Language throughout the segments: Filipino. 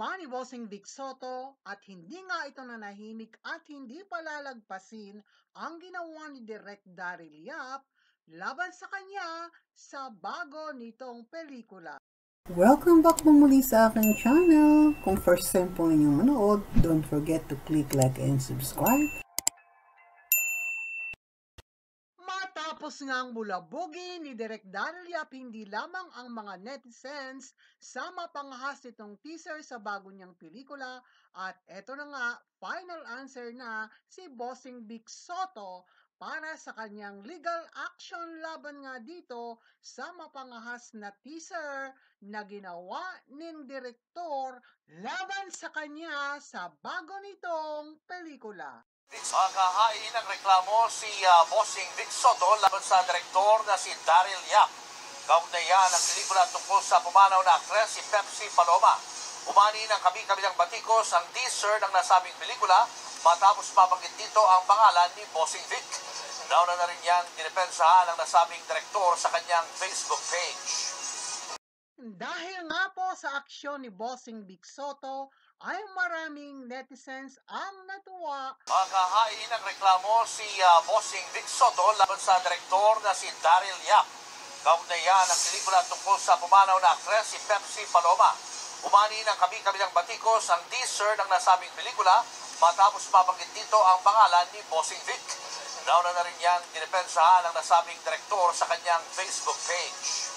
pa ni Bossing Vic Soto at hindi nga ito nanahimik at hindi palalagpasin ang ginawa ni Direk Daryl Yap laban sa kanya sa bago nitong pelikula. Welcome back po muli sa aking channel. Kung first time po inyong manood, don't forget to click like and subscribe. Matapos ngang bulabugin ni Direk Daryl Yap hindi lamang ang mga netizens sa mapangahas nitong teaser sa bago niyang pelikula at eto na nga, final answer na si Bossing Vic Soto para sa kanyang legal action laban nga dito sa mapangahas na teaser na ginawa ng direktor laban sa kanya sa bago nitong pelikula. Makahain ng reklamo si Bossing Vic Soto laban sa direktor na si Daryl Yap. Kaugnayan ang pelikula tungkol sa pumanaw na aktres si Pepsi Paloma. Umani ng kabi-kabilang batikos ang teaser ng nasabing pelikula matapos mabanggit dito ang pangalan ni Bossing Vic. Nauna na rin yan dinepensahan ng nasabing direktor sa kanyang Facebook page. Dahil nga po sa aksyon ni Bossing Vic Soto, ay maraming netizens ang natuwa. Makahain ng reklamo si Bossing Vic Soto laban sa direktor na si Daryl Yap. Kaugnayan ang pelikula tungkol sa pumanaw na aktres si Pepsi Paloma. Umani ng kabi-kabilang batikos ang teaser ng nasabing pelikula matapos mabanggit dito ang pangalan ni Bossing Vic. Nauna na rin yan dinepensahan ng nasabing direktor sa kanyang Facebook page.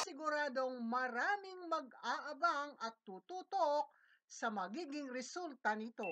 Siguradong maraming mag-aabang at tututok sa magiging resulta nito.